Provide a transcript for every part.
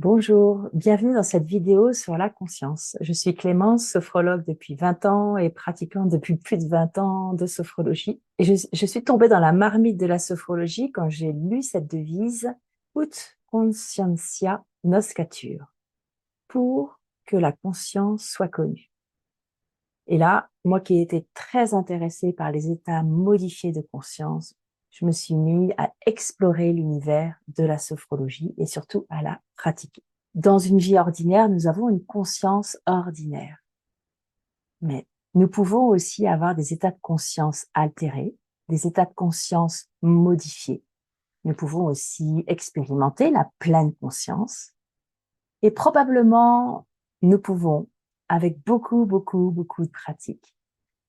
Bonjour, bienvenue dans cette vidéo sur la conscience. Je suis Clémence, sophrologue depuis 20 ans et pratiquante depuis plus de 20 ans de sophrologie. Et je suis tombée dans la marmite de la sophrologie quand j'ai lu cette devise Ut conscientia noscatur, pour que la conscience soit connue. Et là, moi qui ai été très intéressée par les états modifiés de conscience, je me suis mis à explorer l'univers de la sophrologie et surtout à la pratiquer. Dans une vie ordinaire, nous avons une conscience ordinaire. Mais nous pouvons aussi avoir des états de conscience altérés, des états de conscience modifiés. Nous pouvons aussi expérimenter la pleine conscience. Et probablement, nous pouvons, avec beaucoup de pratique,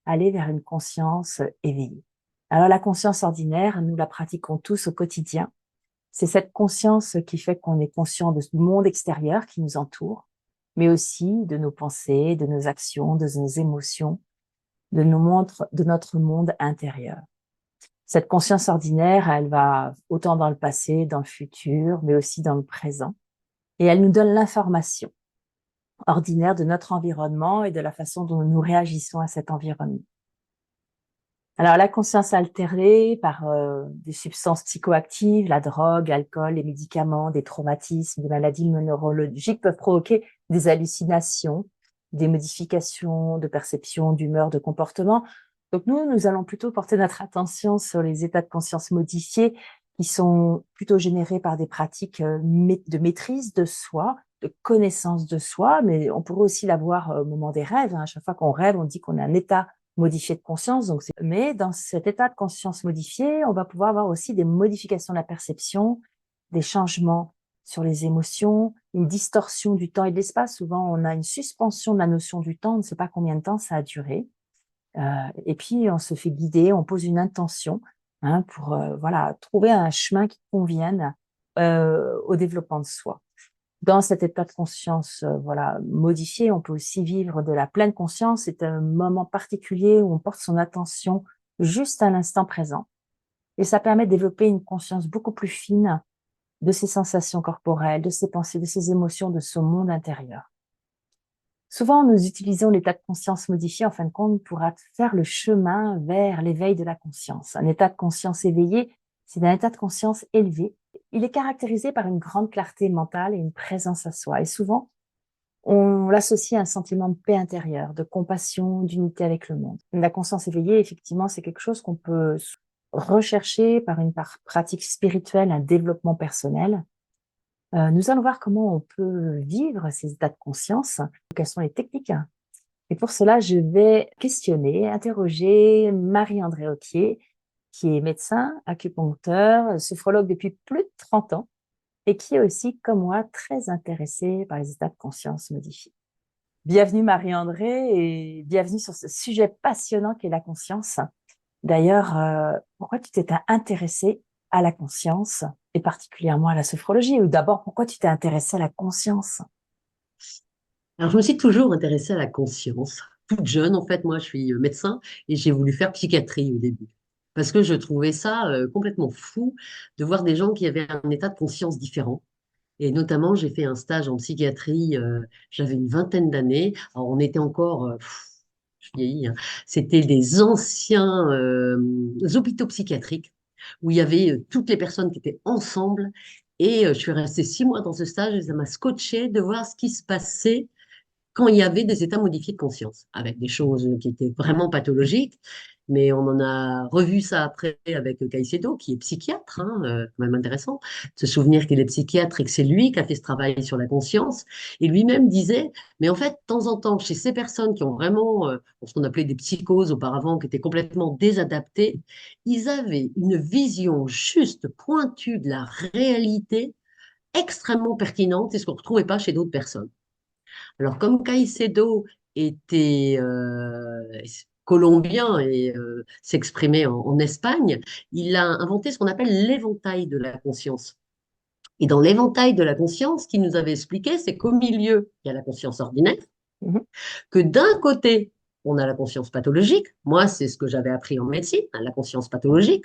aller vers une conscience éveillée. Alors la conscience ordinaire, nous la pratiquons tous au quotidien. C'est cette conscience qui fait qu'on est conscient du monde extérieur qui nous entoure, mais aussi de nos pensées, de nos actions, de nos émotions, de notre monde intérieur. Cette conscience ordinaire, elle va autant dans le passé, dans le futur, mais aussi dans le présent. Et elle nous donne l'information ordinaire de notre environnement et de la façon dont nous réagissons à cet environnement. Alors, la conscience altérée par des substances psychoactives, la drogue, l'alcool, les médicaments, des traumatismes, des maladies neurologiques peuvent provoquer des hallucinations, des modifications de perception, d'humeur, de comportement. Donc, nous allons plutôt porter notre attention sur les états de conscience modifiés qui sont plutôt générés par des pratiques de maîtrise de soi, de connaissance de soi, mais on pourrait aussi l'avoir au moment des rêves. À chaque fois qu'on rêve, on dit qu'on a un état modifié de conscience. Mais dans cet état de conscience modifié, on va pouvoir avoir aussi des modifications de la perception, des changements sur les émotions, une distorsion du temps et de l'espace. Souvent, on a une suspension de la notion du temps, on ne sait pas combien de temps ça a duré. Et puis, on se fait guider, on pose une intention pour trouver un chemin qui convienne au développement de soi. Dans cet état de conscience modifié, on peut aussi vivre de la pleine conscience. C'est un moment particulier où on porte son attention juste à l'instant présent. Et ça permet de développer une conscience beaucoup plus fine de ses sensations corporelles, de ses pensées, de ses émotions, de son monde intérieur. Souvent, nous utilisons l'état de conscience modifié, en fin de compte, pour faire le chemin vers l'éveil de la conscience. Un état de conscience éveillé, c'est un état de conscience élevé. Il est caractérisé par une grande clarté mentale et une présence à soi. Et souvent, on l'associe à un sentiment de paix intérieure, de compassion, d'unité avec le monde. La conscience éveillée, effectivement, c'est quelque chose qu'on peut rechercher par une pratique spirituelle, un développement personnel. Nous allons voir comment on peut vivre ces états de conscience, quelles sont les techniques. Et pour cela, je vais interroger Marie-André Auquier, qui est médecin, acupuncteur, sophrologue depuis plus de 30 ans et qui est aussi, comme moi, très intéressée par les états de conscience modifiés. Bienvenue Marie-André et bienvenue sur ce sujet passionnant qu'est la conscience. D'ailleurs, pourquoi tu t'es intéressée à la conscience et particulièrement à la sophrologie? Ou d'abord, pourquoi tu t'es intéressée à la conscience? Alors, je me suis toujours intéressée à la conscience. Toute jeune, en fait, moi, je suis médecin et j'ai voulu faire psychiatrie au début. Parce que je trouvais ça complètement fou de voir des gens qui avaient un état de conscience différent. Et notamment, j'ai fait un stage en psychiatrie, j'avais une vingtaine d'années. Alors, on était encore, je vieillis, hein. C'était des anciens hôpitaux psychiatriques où il y avait toutes les personnes qui étaient ensemble. Et je suis restée 6 mois dans ce stage et ça m'a scotché de voir ce qui se passait quand il y avait des états modifiés de conscience, avec des choses qui étaient vraiment pathologiques. Mais on en a revu ça après avec Caicedo, qui est psychiatre, quand même intéressant, de se souvenir qu'il est psychiatre et que c'est lui qui a fait ce travail sur la conscience. Et lui-même disait, mais en fait, de temps en temps, chez ces personnes qui ont vraiment ce qu'on appelait des psychoses auparavant, qui étaient complètement désadaptées, ils avaient une vision juste, pointue de la réalité, extrêmement pertinente, et ce qu'on ne retrouvait pas chez d'autres personnes. Alors, comme Caicedo était colombien et s'exprimait en Espagne, il a inventé ce qu'on appelle l'éventail de la conscience. Et dans l'éventail de la conscience, ce qu'il nous avait expliqué, c'est qu'au milieu, il y a la conscience ordinaire, Mhm. que d'un côté, on a la conscience pathologique. Moi, c'est ce que j'avais appris en médecine, hein, la conscience pathologique.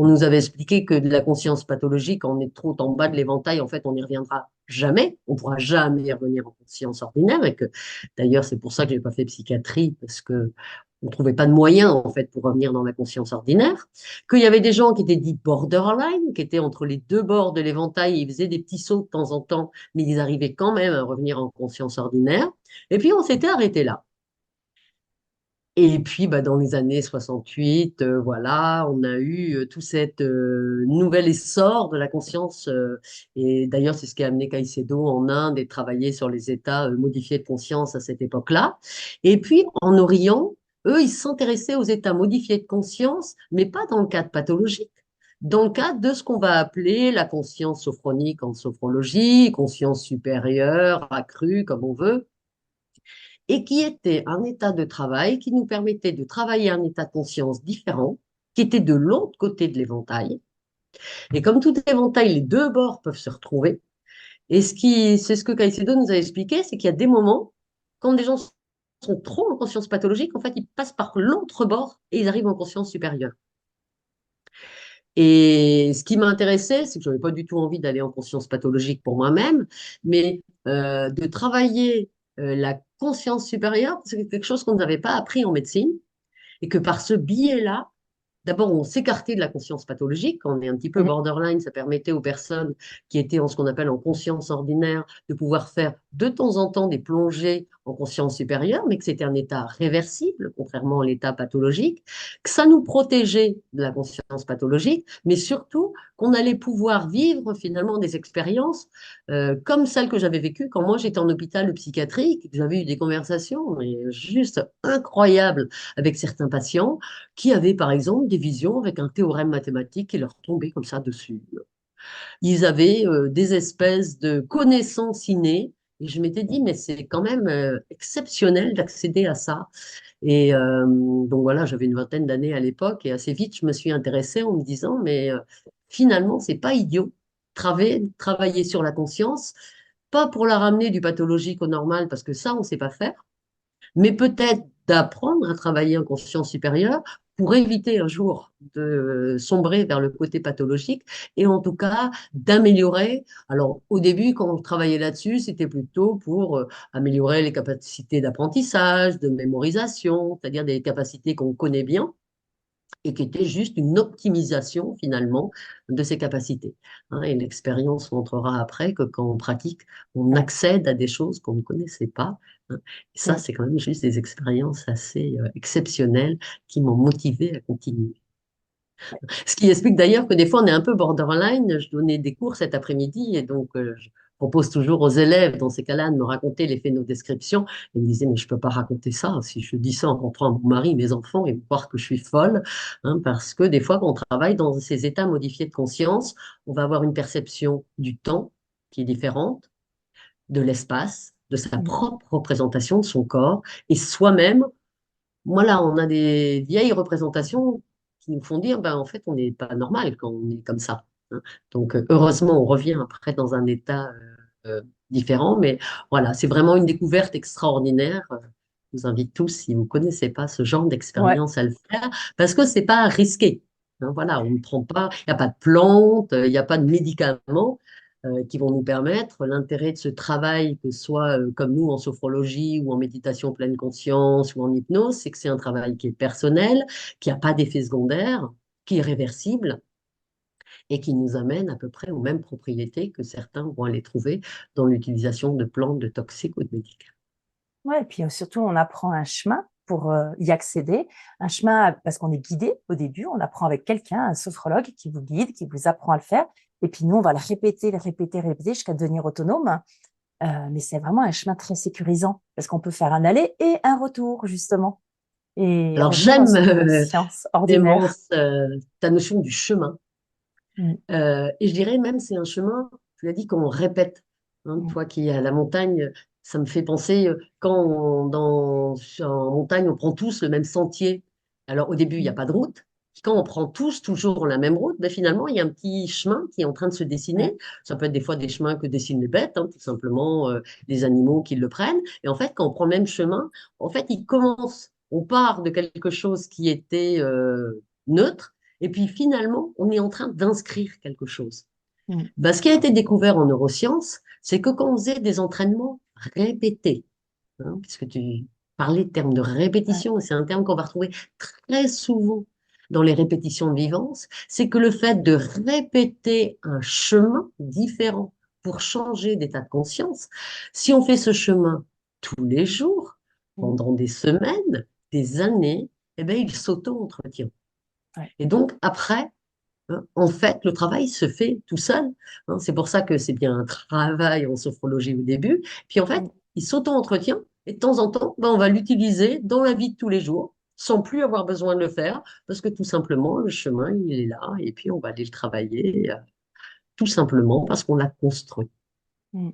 On nous avait expliqué que de la conscience pathologique, quand on est trop en bas de l'éventail, en fait, on n'y reviendra jamais. On ne pourra jamais revenir en conscience ordinaire. Et que, d'ailleurs, c'est pour ça que je n'ai pas fait psychiatrie, parce que on ne trouvait pas de moyens, en fait, pour revenir dans la conscience ordinaire. Qu'il y avait des gens qui étaient dits borderline, qui étaient entre les deux bords de l'éventail, ils faisaient des petits sauts de temps en temps, mais ils arrivaient quand même à revenir en conscience ordinaire. Et puis, on s'était arrêté là. Et puis, bah, dans les années 68, voilà, on a eu tout cet nouvel essor de la conscience. Et d'ailleurs, c'est ce qui a amené Caicedo en Inde et travailler sur les états modifiés de conscience à cette époque-là. Et puis, en Orient, eux, ils s'intéressaient aux états modifiés de conscience, mais pas dans le cadre pathologique. Dans le cadre de ce qu'on va appeler la conscience sophronique en sophrologie, conscience supérieure, accrue, comme on veut, et qui était un état de travail qui nous permettait de travailler un état de conscience différent, qui était de l'autre côté de l'éventail. Et comme tout éventail, les deux bords peuvent se retrouver. Et c'est ce que Caicedo nous a expliqué, c'est qu'il y a des moments, quand des gens sont trop en conscience pathologique, en fait, ils passent par l'autre bord et ils arrivent en conscience supérieure. Et ce qui m'intéressait, c'est que je n'avais pas du tout envie d'aller en conscience pathologique pour moi-même, mais de travailler la conscience supérieure, c'est quelque chose qu'on n'avait pas appris en médecine, et que par ce biais-là, d'abord, on s'écartait de la conscience pathologique. Quand on est un petit peu Mhm. borderline, ça permettait aux personnes qui étaient en ce qu'on appelle en conscience ordinaire de pouvoir faire de temps en temps des plongées en conscience supérieure, mais que c'était un état réversible, contrairement à l'état pathologique, que ça nous protégeait de la conscience pathologique, mais surtout qu'on allait pouvoir vivre finalement des expériences comme celles que j'avais vécues quand moi j'étais en hôpital psychiatrique, j'avais eu des conversations mais juste incroyables avec certains patients qui avaient par exemple des visions avec un théorème mathématique qui leur tombait comme ça dessus. Ils avaient des espèces de connaissances innées. Et je m'étais dit, mais c'est quand même exceptionnel d'accéder à ça. Et donc voilà, j'avais une vingtaine d'années à l'époque et assez vite, je me suis intéressée en me disant, mais finalement, c'est pas idiot. Travailler sur la conscience, pas pour la ramener du pathologique au normal, parce que ça, on ne sait pas faire, mais peut-être d'apprendre à travailler en conscience supérieure pour éviter un jour de sombrer vers le côté pathologique et en tout cas d'améliorer. Alors au début, quand on travaillait là-dessus, c'était plutôt pour améliorer les capacités d'apprentissage, de mémorisation, c'est-à-dire des capacités qu'on connaît bien et qui était juste une optimisation finalement de ses capacités. Hein, et l'expérience montrera après que quand on pratique, on Ouais. accède à des choses qu'on ne connaissait pas. Hein. Et ça, Mm. c'est quand même juste des expériences assez exceptionnelles qui m'ont motivé à continuer. Ce qui explique d'ailleurs que des fois, on est un peu borderline. Je donnais des cours cet après-midi et donc je propose toujours aux élèves, dans ces cas-là, de me raconter les phénodescriptions. Ils me disaient, mais je ne peux pas raconter ça. Si je dis ça en rentrant à mon mari, mes enfants, ils vont croire que je suis folle. Hein, parce que des fois, quand on travaille dans ces états modifiés de conscience, on va avoir une perception du temps qui est différente, de l'espace, de sa Mm. propre représentation de son corps et soi-même. Voilà, on a des vieilles représentations qui nous font dire, ben, en fait, on n'est pas normal quand on est comme ça. Hein. Donc, heureusement, on revient après dans un état différent, mais voilà, c'est vraiment une découverte extraordinaire. Je vous invite tous, si vous ne connaissez pas ce genre Ouais. d'expérience, à le faire, parce que c'est pas risqué. Hein, voilà, on ne prend pas, il n'y a pas de plantes, il n'y a pas de médicaments qui vont nous permettre. L'intérêt de ce travail, que ce soit comme nous en sophrologie ou en méditation pleine conscience ou en hypnose, c'est que c'est un travail qui est personnel, qui n'a pas d'effet secondaire, qui est réversible et qui nous amène à peu près aux mêmes propriétés que certains vont aller trouver dans l'utilisation de plantes, de toxiques ou de médicaments. Ouais, et puis surtout, on apprend un chemin pour y accéder. Un chemin parce qu'on est guidé au début. On apprend avec quelqu'un, un sophrologue qui vous guide, qui vous apprend à le faire. Et puis nous, on va le répéter, répéter jusqu'à devenir autonome. Mais c'est vraiment un chemin très sécurisant parce qu'on peut faire un aller et un retour, justement, et Alors revenir dans j'aime une conscience ordinaire. Clémence, ta notion du chemin. Mm. Et je dirais même, c'est un chemin, tu l'as dit, qu'on répète. Hein, Mm. toi qui es à la montagne, ça me fait penser, en montagne, on prend tous le même sentier. Alors au début, il n'y a Mm. pas de route. Puis quand on prend tous toujours la même route, ben, finalement, il y a un petit chemin qui est en train de se Ouais. dessiner. Ça peut être des fois des chemins que dessinent les bêtes, hein, tout simplement les animaux qui le prennent. Et en fait, quand on prend le même chemin, en fait, il commence, on part de quelque chose qui était neutre Et puis finalement, on est en train d'inscrire quelque chose. Mm. Ben, ce qui a été découvert en neurosciences, c'est que quand on faisait des entraînements répétés, puisque tu parlais de terme de Ouais. répétition, et c'est un terme qu'on va retrouver très souvent dans les répétitions de vivance, c'est que le fait de répéter un chemin différent pour changer d'état de conscience, si on fait ce chemin tous les jours, Mm. pendant des semaines, des années, eh bien, il s'auto-entretient. Ouais. Et donc, après, en fait, le travail se fait tout seul. C'est pour ça que c'est bien un travail en sophrologie au début. Puis en fait, Mm. il s'auto-entretient et de temps en temps, ben, on va l'utiliser dans la vie de tous les jours sans plus avoir besoin de le faire parce que tout simplement, le chemin, il est là et puis on va aller le travailler tout simplement parce qu'on l'a construit. Mm.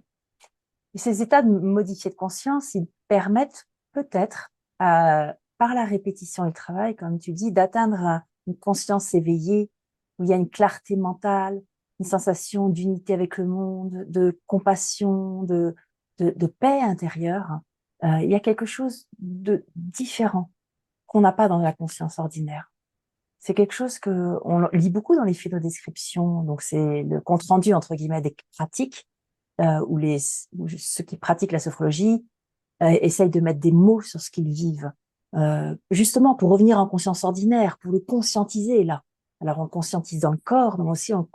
Et ces états modifiés de conscience, ils permettent peut-être, par la répétition et le travail, comme tu dis, d'atteindre une conscience éveillée, où il y a une clarté mentale, une sensation d'unité avec le monde, de compassion, de paix intérieure. Il y a quelque chose de différent qu'on n'a pas dans la conscience ordinaire. C'est quelque chose que on lit beaucoup dans les phylodescriptions, donc c'est le compte rendu entre guillemets des pratiques où ceux qui pratiquent la sophrologie essayent de mettre des mots sur ce qu'ils vivent, justement pour revenir en conscience ordinaire, pour le conscientiser là. Alors on conscientise dans le corps, mais aussi on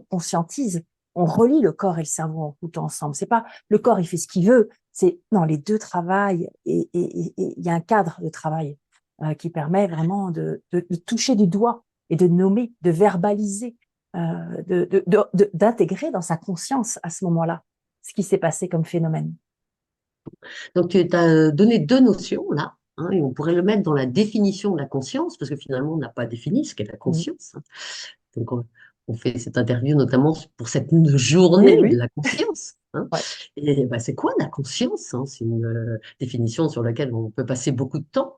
conscientise, on relie le corps et le cerveau tout ensemble. C'est pas le corps il fait ce qu'il veut, c'est non, les deux travaillent et il y a un cadre de travail qui permet vraiment de toucher du doigt et de nommer, de verbaliser, d'intégrer dans sa conscience à ce moment-là ce qui s'est passé comme phénomène. Donc, tu as donné deux notions là, et on pourrait le mettre dans la définition de la conscience parce que finalement, on n'a pas défini ce qu'est la Mm. conscience. Donc, on fait cette interview notamment pour cette Oui, journée de oui. la conscience. Ouais. Et bah, c'est quoi la conscience? C'est une définition sur laquelle on peut passer beaucoup de temps.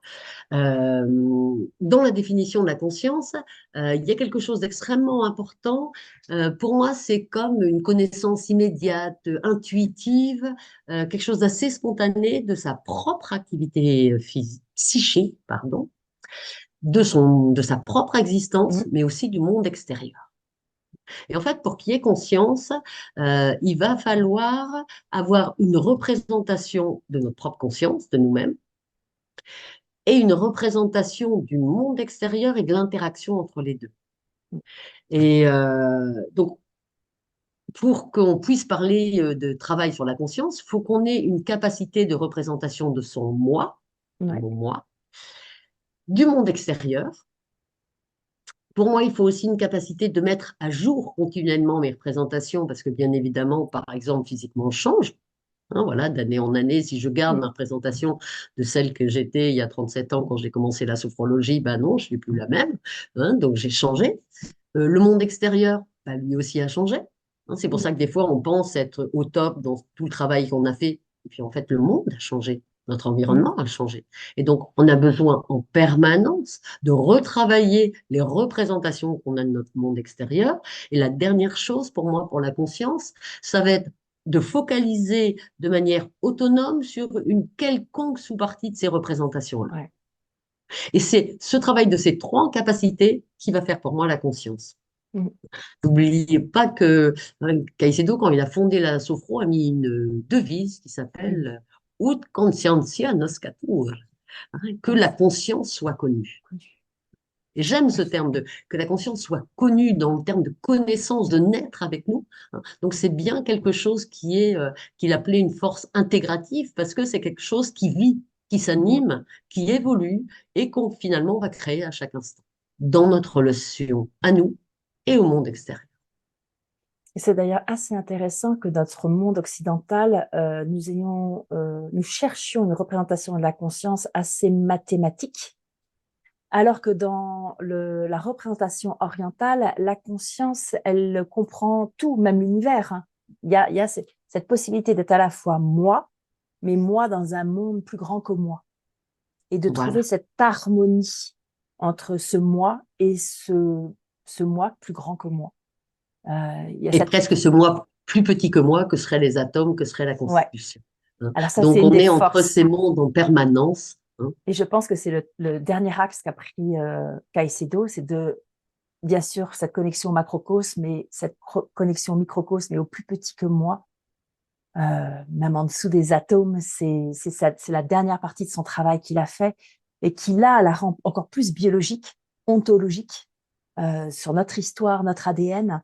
Dans la définition de la conscience, il y a quelque chose d'extrêmement important. Pour moi, c'est comme une connaissance immédiate, intuitive, quelque chose d'assez spontané de sa propre activité psychique, pardon, de sa propre existence, Mm. mais aussi du monde extérieur. Et en fait, pour qu'il y ait conscience, il va falloir avoir une représentation de notre propre conscience, de nous-mêmes, et une représentation du monde extérieur et de l'interaction entre les deux. Et donc, pour qu'on puisse parler de travail sur la conscience, il faut qu'on ait une capacité de représentation de son moi, de Ouais. mon moi, du monde extérieur. Pour moi, il faut aussi une capacité de mettre à jour continuellement mes représentations, parce que bien évidemment, par exemple, physiquement, je change. Voilà, d'année en année, si je garde Mm. ma représentation de celle que j'étais il y a 37 ans quand j'ai commencé la sophrologie, ben non, je suis plus la même. Donc j'ai changé. Le monde extérieur, bah, lui aussi a changé. C'est pour Mm. ça que des fois, on pense être au top dans tout le travail qu'on a fait. Et puis en fait, le monde a changé. Notre Mm. environnement a changé. Et donc, on a besoin en permanence de retravailler les représentations qu'on a de notre monde extérieur. Et la dernière chose pour moi, pour la conscience, ça va être de focaliser de manière autonome sur une quelconque sous-partie de ces représentations-là. Ouais. Et c'est ce travail de ces trois capacités qui va faire pour moi la conscience. Mm. N'oubliez pas que Caicedo, quand il a fondé la Sophro, a mis une devise qui Mm. s'appelle Ut conscientia noscatur, que Ouais. la conscience soit connue. Et j'aime ce terme de que la conscience soit connue dans le terme de connaissance, de naître avec nous. Donc c'est bien quelque chose qui est qu'il appelait une force intégrative parce que c'est quelque chose qui vit, qui Mm. s'anime, qui évolue et qu'on finalement va créer à chaque instant dans notre relation à nous et au monde extérieur. Et c'est d'ailleurs assez intéressant que notre monde occidental, nous cherchions une représentation de la conscience assez mathématique, alors que dans la représentation orientale, la conscience, elle comprend tout, même l'univers, hein. Il y a cette possibilité d'être à la fois moi, mais moi dans un monde plus grand que moi, et de trouver Voilà. cette harmonie entre ce moi et ce moi plus grand que moi. Il y a Et cette, presque ce moi plus petit que moi, que seraient les atomes, que serait la ouais. constitution. Alors ça, c'est Donc une on des est entre forces. ces mondes en permanence. Et je pense que c'est le dernier axe qu'a pris Caicedo, c'est bien sûr, cette connexion macrocosme et cette connexion microcosme est au plus petit que moi. Même en dessous des atomes, c'est la dernière partie de son travail qu'il a fait et qui, là, la rend encore plus biologique, ontologique, sur notre histoire, notre ADN.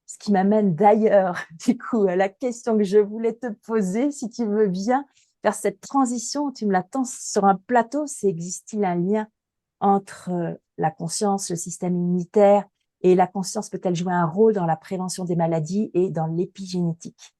Ce qui m'amène d'ailleurs, du coup, à la question que je voulais te poser, si tu veux bien, faire cette transition, tu me l'attends sur un plateau, c'est existe-t-il un lien entre la conscience, le système immunitaire, et la conscience peut-elle jouer un rôle dans la prévention des maladies et dans l'épigénétique?